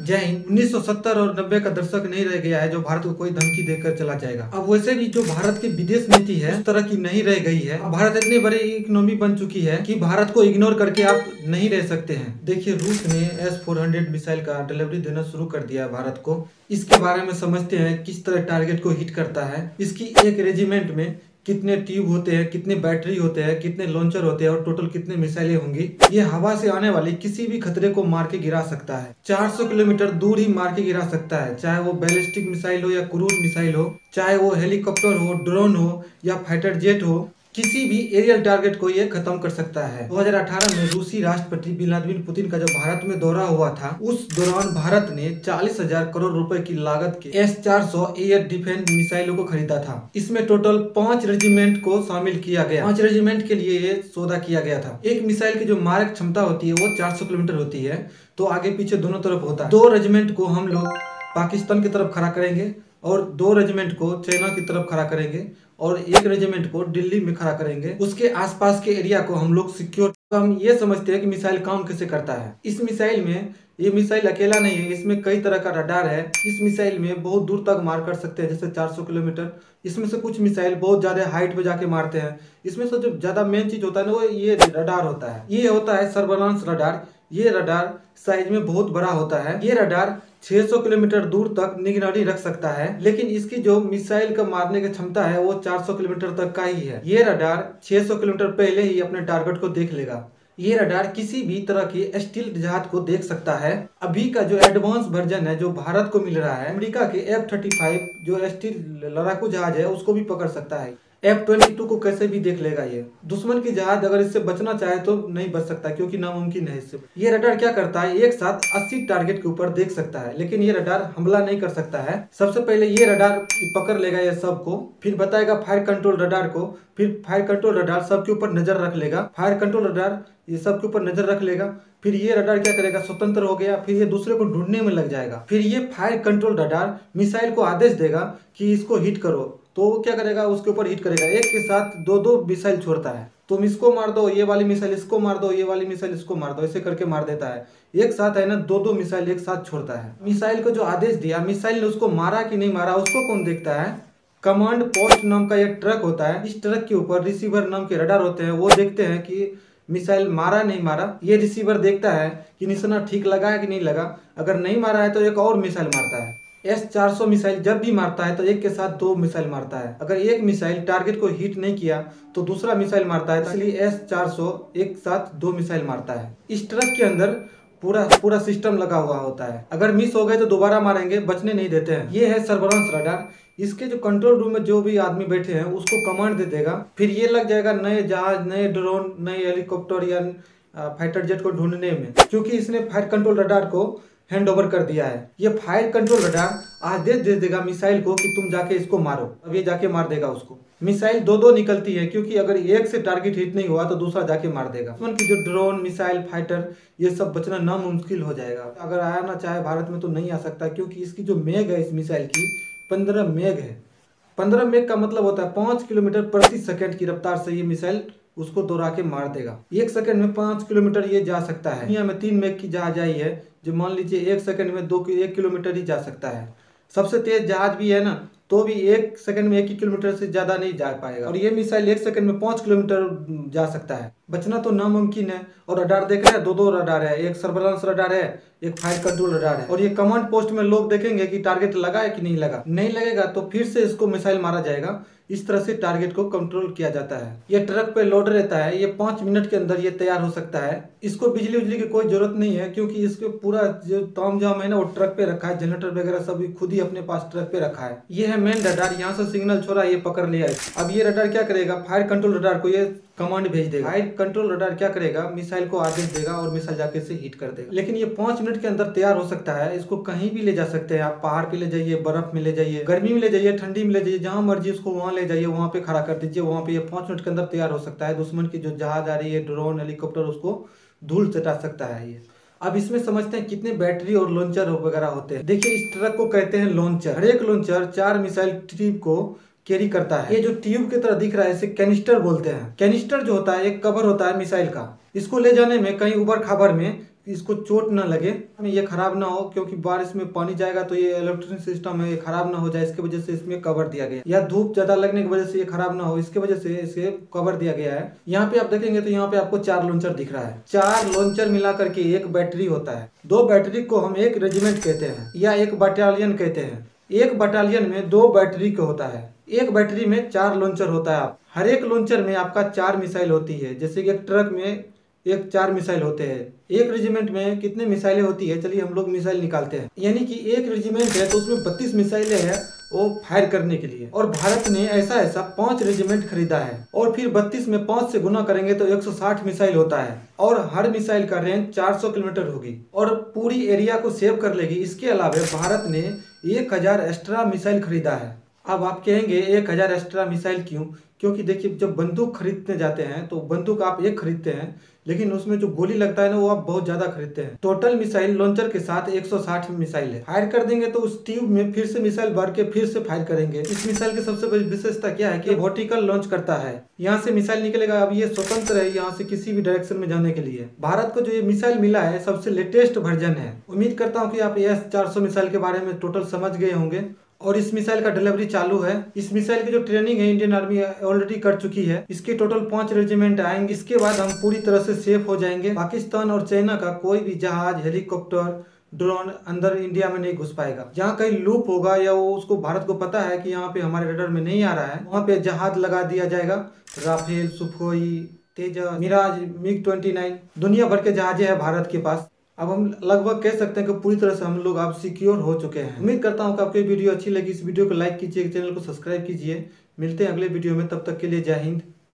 जय हिंद। 1970 और 90 का दशक नहीं रह गया है जो भारत को कोई धमकी देकर चला जाएगा। अब वैसे भी जो भारत की विदेश नीति है उस तरह की नहीं रह गई है। भारत इतनी बड़ी इकोनॉमी बन चुकी है कि भारत को इग्नोर करके आप नहीं रह सकते हैं। देखिए, रूस ने S-400 मिसाइल का डिलीवरी देना शुरू कर दिया है भारत को। इसके बारे में समझते हैं किस तरह टारगेट को हिट करता है। इसकी एक रेजिमेंट में कितने ट्यूब होते हैं, कितने बैटरी होते हैं, कितने लॉन्चर होते हैं और टोटल कितने मिसाइलें होंगी। ये हवा से आने वाली किसी भी खतरे को मार के गिरा सकता है। 400 किलोमीटर दूर ही मार के गिरा सकता है, चाहे वो बैलिस्टिक मिसाइल हो या क्रूज मिसाइल हो, चाहे वो हेलीकॉप्टर हो, ड्रोन हो या फाइटर जेट हो। किसी भी एरियल टारगेट को ये खत्म कर सकता है। 2018 में रूसी राष्ट्रपति व्लादिमीर पुतिन का जब भारत में दौरा हुआ था, उस दौरान भारत ने 40,000 करोड़ रुपए की लागत के S-400 एयर डिफेंस मिसाइलों को खरीदा था। इसमें टोटल 5 रेजिमेंट को शामिल किया गया। 5 रेजिमेंट के लिए ये सौदा किया गया था। एक मिसाइल की जो मारक क्षमता होती है वो 400 किलोमीटर होती है, तो आगे पीछे दोनों तरफ होता है। 2 रेजिमेंट को हम लोग पाकिस्तान की तरफ खड़ा करेंगे और 2 रेजिमेंट को चाइना की तरफ खड़ा करेंगे और 1 रेजिमेंट को दिल्ली में खड़ा करेंगे। उसके आसपास के एरिया को हम लोग सिक्योर। हम ये समझते हैं कि मिसाइल काम कैसे करता है। इस मिसाइल में, ये मिसाइल अकेला नहीं है, इसमें कई तरह का रडार है। इस मिसाइल में बहुत दूर तक मार कर सकते हैं, जैसे 400 किलोमीटर। इसमें से कुछ मिसाइल बहुत ज्यादा हाइट पे जाके मारते हैं। इसमें से जो ज्यादा मेन चीज होता है ना, वो ये रडार होता है। ये होता है सर्वेलांस रडार। ये रडार साइज में बहुत बड़ा होता है। ये रडार 600 किलोमीटर दूर तक निगरानी रख सकता है, लेकिन इसकी जो मिसाइल का मारने की क्षमता है वो 400 किलोमीटर तक का ही है। ये रडार 600 किलोमीटर पहले ही अपने टारगेट को देख लेगा। ये रडार किसी भी तरह की स्टील्थ जहाज को देख सकता है। अभी का जो एडवांस वर्जन है जो भारत को मिल रहा है, अमेरिका के F-35 जो स्टील लड़ाकू जहाज है उसको भी पकड़ सकता है। F-22 को कैसे भी देख लेगा। ये दुश्मन की जहाज अगर इससे बचना चाहे तो नहीं बच सकता, क्योंकि नामुमकिन है इससे। ये रडार क्या करता है, एक साथ 80 टारगेट के ऊपर देख सकता है, लेकिन ये रडार हमला नहीं कर सकता है। सबसे पहले ये रडार पकड़ लेगा ये सबको, फिर बताएगा फायर कंट्रोल रडार को, फिर फायर कंट्रोल रडार सबके ऊपर नजर रख लेगा। फायर कंट्रोल रडार ये सबके ऊपर नजर रख लेगा, फिर ये रडार क्या करेगा, स्वतंत्र हो गया, फिर ये दूसरे को ढूंढने में लग जाएगा। फिर ये फायर कंट्रोल रडार मिसाइल को आदेश देगा कि इसको हिट करो, तो वो क्या करेगा, उसके ऊपर हिट करेगा। एक के साथ 2-2 मिसाइल छोड़ता है। तुम इसको मार दो, ये वाली मिसाइल इसको मार दो, ये वाली मिसाइल इसको मार दो, ऐसे करके मार देता है। एक साथ है ना 2-2 मिसाइल एक साथ छोड़ता है। मिसाइल को जो आदेश दिया, मिसाइल ने उसको मारा कि नहीं मारा उसको कौन देखता है, कमांड पोस्ट नाम का एक ट्रक होता है। इस ट्रक के ऊपर रिसीवर नाम के रडार होते हैं, वो देखते हैं कि मिसाइल मारा नहीं मारा। ये रिसीवर देखता है कि निशाना ठीक लगा है कि नहीं लगा। अगर नहीं मारा है तो एक और मिसाइल मारता है। S-400 मिसाइल जब भी मारता है तो एक के साथ 2 मिसाइल मारता है। अगर एक मिसाइल टारगेट को हिट नहीं किया तो दूसरा मिसाइल मारता है, इसलिए S-400 एक साथ 2 मिसाइल मारता है। इस ट्रक के अंदर पूरा सिस्टम लगा हुआ होता है। अगर मिस हो गए तो दोबारा मारेंगे, बचने नहीं देते हैं। ये है सर्वेलांस रडार। इसके जो कंट्रोल रूम में जो भी आदमी बैठे हैं उसको कमांड दे देगा, फिर ये लग जाएगा नए जहाज, नए ड्रोन, नए हेलीकॉप्टर या फाइटर जेट को ढूंढने में, क्योंकि इसने फायर कंट्रोल रडार को हैंड ओवर कर दिया है। ये फायर कंट्रोल रडार आदेश दे देगा मिसाइल को कि तुम जाके इसको मारो, अब ये जाके मार देगा उसको। मिसाइल 2-2 निकलती है, क्योंकि अगर एक से टारगेट हिट नहीं हुआ तो दूसरा जाके मार देगा। दुश्मन की जो ड्रोन, मिसाइल, फाइटर, ये सब बचना नामुमकिन हो जाएगा। अगर आना चाहे भारत में तो नहीं आ सकता, क्योंकि इसकी जो मेघ है इस मिसाइल की 15 मेघ है। 15 मेघ का मतलब होता है 5 किलोमीटर प्रति सेकंड की रफ्तार से ये मिसाइल उसको दौड़ा के मार देगा। 1 सेकंड में 5 किलोमीटर ये जा सकता है। दुनिया में 3 मेघ की जहाज आई है जो मान लीजिए 1 सेकंड में 1 किलोमीटर ही जा सकता है। सबसे तेज जहाज भी है ना, तो भी 1 सेकंड में 1 किलोमीटर से ज्यादा नहीं जा पाएगा, और ये मिसाइल 1 सेकंड में 5 किलोमीटर जा सकता है। बचना तो नामुमकिन है। और रडार देख रहे हैं, 2-2 रडार है, एक सर्वेलांस रडार है, एक फायर कंट्रोल रडार है। और ये कमांड पोस्ट में लोग देखेंगे कि टारगेट लगा है कि नहीं लगा। नहीं लगेगा तो फिर से इसको मिसाइल मारा जाएगा। इस तरह से टारगेट को कंट्रोल किया जाता है। ये ट्रक पे लोड रहता है, ये 5 मिनट के अंदर ये तैयार हो सकता है। इसको बिजली उजली की कोई जरूरत नहीं है, क्योंकि इसके पूरा जो तामझाम है ना वो ट्रक पे रखा है। जनरेटर वगैरह सब खुद ही अपने पास ट्रक पे रखा है। ये है मेन रडार, यहाँ से सिग्नल छोड़ा, ये पकड़ लिया है। अब ये रडार क्या करेगा, फायर कंट्रोल रडार को ये कमांड भेज देगा। फायर कंट्रोल रडार क्या करेगा, मिसाइल को आदेश देगा और मिसाइल जाके से हिट कर देगा। लेकिन ये 5 मिनट के अंदर तैयार हो सकता है। इसको कहीं भी ले जा सकते हैं आप, पहाड़ पे ले जाइए, बर्फ में ले जाइए, गर्मी में ले जाइए, ठंडी में ले जाइए, जहां मर्जी उसको वहां ले जाइए, वहां पे खड़ा कर दीजिए, वहां पे ये 5 मिनट के अंदर तैयार हो सकता है। दुश्मन की जो जहाज आ रही है, ड्रोन, हेलीकॉप्टर, उसको धूल चटा सकता है ये। अब इसमें समझते हैं कितने बैटरी और लॉन्चर वगैरह होते हैं। देखिए, इस ट्रक को कहते हैं लॉन्चर। हर एक लॉन्चर 4 मिसाइल ट्यूब को कैरी करता है। ये जो ट्यूब की तरह दिख रहा है इसे कैनिस्टर बोलते हैं। कैनिस्टर जो होता है एक कवर होता है मिसाइल का। इसको ले जाने में कहीं उबड़ खाबड़ में इसको चोट ना लगे, ये खराब ना हो, क्योंकि बारिश में पानी जाएगा तो ये इलेक्ट्रॉनिक सिस्टम है, ये खराब ना हो जाए, इसके वजह से इसमें कवर दिया गया। या धूप ज्यादा लगने की वजह से ये खराब ना हो, इसके वजह से इसे कवर दिया गया है। यहाँ पे आप देखेंगे तो यहाँ पे आपको 4 लॉन्चर दिख रहा है। 4 लॉन्चर मिला करके एक बैटरी होता है। 2 बैटरी को हम एक रेजिमेंट कहते हैं या एक बटालियन कहते हैं। एक बटालियन में 2 बैटरी का होता है। एक बैटरी में 4 लॉन्चर होता है। हर एक लॉन्चर में आपका 4 मिसाइल होती है। जैसे कि एक ट्रक में 4 मिसाइल होते हैं। एक रेजिमेंट में कितने मिसाइलें होती है, चलिए हम लोग मिसाइल निकालते हैं। यानी कि एक रेजिमेंट है तो उसमें 32 मिसाइलें हैं वो फायर करने के लिए। और भारत ने ऐसा 5 रेजिमेंट खरीदा है और फिर 32 में 5 से गुना करेंगे तो 160 मिसाइल होता है। और हर मिसाइल का रेंज 400 किलोमीटर होगी और पूरी एरिया को सेव कर लेगी। इसके अलावा भारत ने 1000 एक्स्ट्रा मिसाइल खरीदा है। अब आप कहेंगे 1000 एक्स्ट्रा मिसाइल क्यों? क्योंकि देखिए, जब बंदूक खरीदने जाते हैं तो बंदूक आप एक खरीदते हैं, लेकिन उसमें जो गोली लगता है ना वो आप बहुत ज्यादा खरीदते हैं। टोटल मिसाइल लॉन्चर के साथ 160 मिसाइल है। फायर कर देंगे तो उस ट्यूब में फिर से मिसाइल भर के फिर से फायर करेंगे। इस मिसाइल की सबसे बड़ी विशेषता क्या है कि वर्टिकल लॉन्च करता है। यहाँ से मिसाइल निकलेगा, अब ये स्वतंत्र है यहाँ से किसी भी डायरेक्शन में जाने के लिए। भारत को जो ये मिसाइल मिला है सबसे लेटेस्ट वर्जन है। उम्मीद करता हूँ कि आप S-400 मिसाइल के बारे में टोटल समझ गए होंगे और इस मिसाइल का डिलीवरी चालू है। इस मिसाइल की जो ट्रेनिंग है इंडियन आर्मी ऑलरेडी कर चुकी है। इसके टोटल 5 रेजिमेंट आएंगे। इसके बाद हम पूरी तरह से सेफ हो जाएंगे। पाकिस्तान और चाइना का कोई भी जहाज, हेलीकॉप्टर, ड्रोन अंदर इंडिया में नहीं घुस पाएगा। जहाँ कहीं लूप होगा या वो उसको भारत को पता है कि यहाँ पे हमारे रडार में नहीं आ रहा है, वहाँ पे जहाज लगा दिया जाएगा। राफेल, सुखोई, तेजस, मिराज, MiG-29 दुनिया भर के जहाजे हैं भारत के पास। अब हम लगभग कह सकते हैं कि पूरी तरह से हम लोग अब सिक्योर हो चुके हैं। उम्मीद करता हूं कि आपको वीडियो अच्छी लगी। इस वीडियो को लाइक कीजिए, चैनल को सब्सक्राइब कीजिए। मिलते हैं अगले वीडियो में, तब तक के लिए जय हिंद।